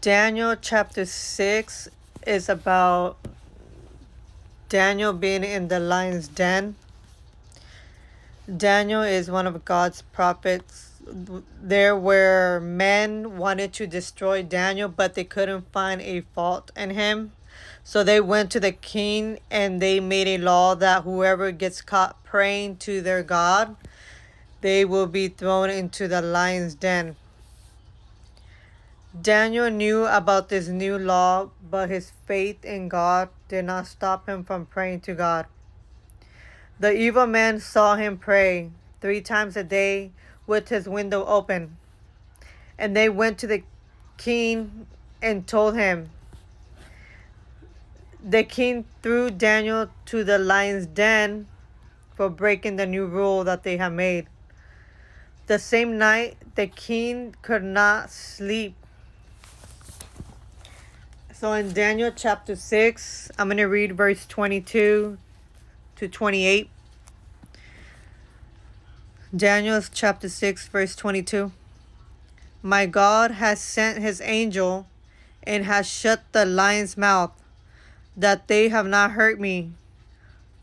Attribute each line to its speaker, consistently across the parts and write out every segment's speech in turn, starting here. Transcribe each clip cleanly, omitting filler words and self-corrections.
Speaker 1: Daniel chapter 6 is about Daniel being in the lion's den. Daniel is one of God's prophets. There where men wanted to destroy Daniel, but they couldn't find a fault in him. So they went to the king and they made a law that whoever gets caught praying to their God, they will be thrown into the lion's den. Daniel knew about this new law, but his faith in God did not stop him from praying to God. The evil man saw him pray 3 times a day with his window open, and they went to the king and told him. The king threw Daniel to the lion's den for breaking the new rule that they had made. The same night, the king could not sleep. So in Daniel chapter 6, I'm going to read verse 22 to 28. Daniel chapter 6, verse 22. My God has sent his angel and has shut the lion's mouth, that they have not hurt me.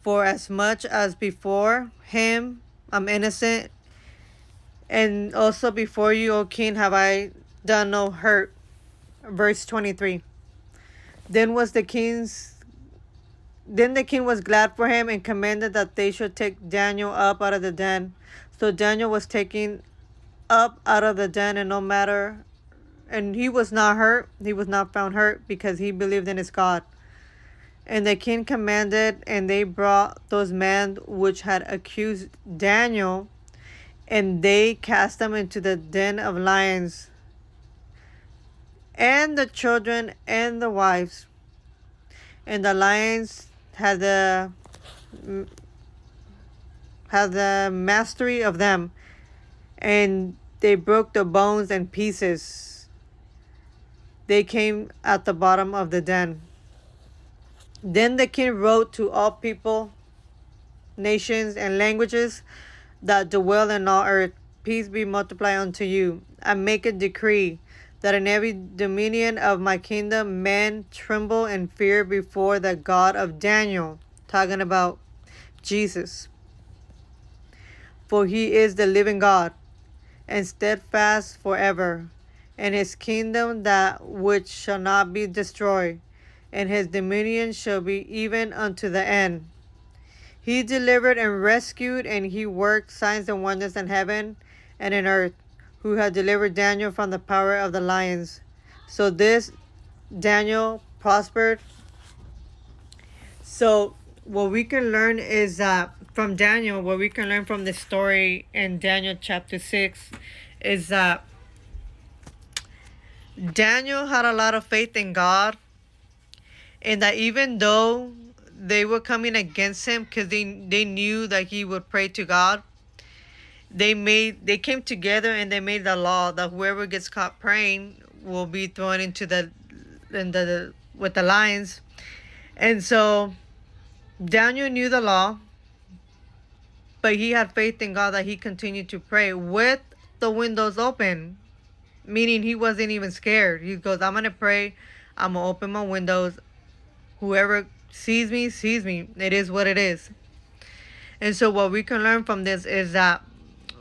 Speaker 1: For as much as before him I'm innocent, and also before you, O king, have I done no hurt. Verse 23. Then was the king's Then the king was glad for him and commanded that they should take Daniel up out of the den. So Daniel was taken up out of the den, and he was not hurt. He was not found hurt because he believed in his God. And the king commanded, and they brought those men which had accused Daniel, and they cast them into the den of lions, and the children and the wives. And the lions had the mastery of them, and they broke the bones in pieces. They came at the bottom of the den. Then the king wrote to all people, nations, and languages that dwell in all earth, peace be multiplied unto you. I make a decree that in every dominion of my kingdom men tremble and fear before the God of Daniel, talking about Jesus. For he is the living God, and steadfast forever, and his kingdom that which shall not be destroyed, and his dominion shall be even unto the end. He delivered and rescued, and he worked signs and wonders in heaven and in earth, who had delivered Daniel from the power of the lions. So this Daniel prospered. So what we can learn is from Daniel, what we can learn from this story in Daniel chapter 6 is that Daniel had a lot of faith in God, and that even though they were coming against him because they knew that he would pray to God, they came together and they made the law that whoever gets caught praying will be thrown into the with the lions. And so Daniel knew the law, but he had faith in God that he continued to pray with the windows open, meaning he wasn't even scared. He goes, I'm going to pray. I'm going to open my windows. Whoever sees me, sees me. It is what it is. And so what we can learn from this is that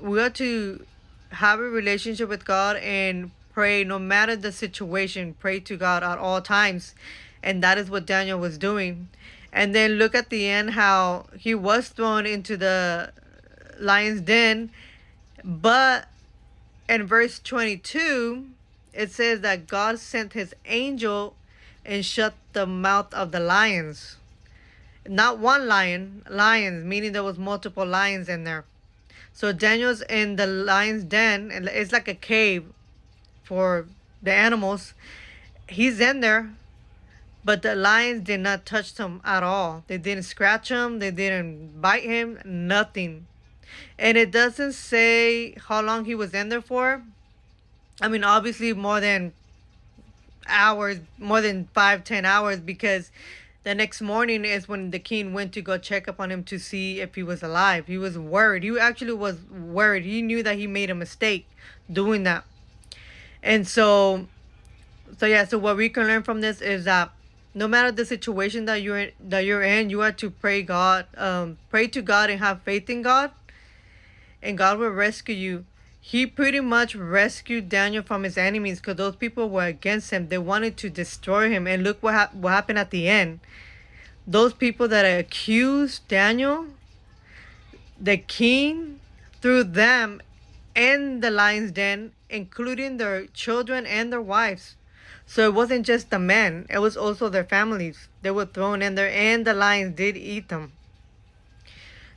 Speaker 1: we are to have a relationship with God and pray no matter the situation. Pray to God at all times. And that is what Daniel was doing. And then look at the end how he was thrown into the lion's den. But in verse 22, it says that God sent his angel and shut the mouth of the lions. Not one lion, lions, meaning there was multiple lions in there. So Daniel's in the lion's den, and it's like a cave for the animals. He's in there, but the lions did not touch him at all. They didn't scratch him, they didn't bite him, nothing. And it doesn't say how long he was in there for. I mean, obviously more than hours, more than 5-10 hours, because the next morning is when the king went to go check up on him to see if he was alive. He was worried. He actually was worried. He knew that he made a mistake doing that. And so So what we can learn from this is that no matter the situation that you're in, you are to pray to God and have faith in God, and God will rescue you. He pretty much rescued Daniel from his enemies because those people were against him. They wanted to destroy him, and look what happened at the end. Those people that accused Daniel, the king, threw them in the lion's den, including their children and their wives. So it wasn't just the men, it was also their families. They were thrown in there, and the lions did eat them.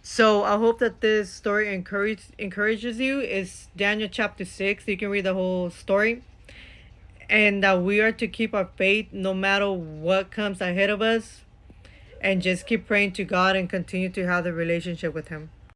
Speaker 1: So I hope that this story encourages you. It's Daniel chapter 6. You can read the whole story. And that we are to keep our faith no matter what comes ahead of us. And just keep praying to God and continue to have the relationship with Him.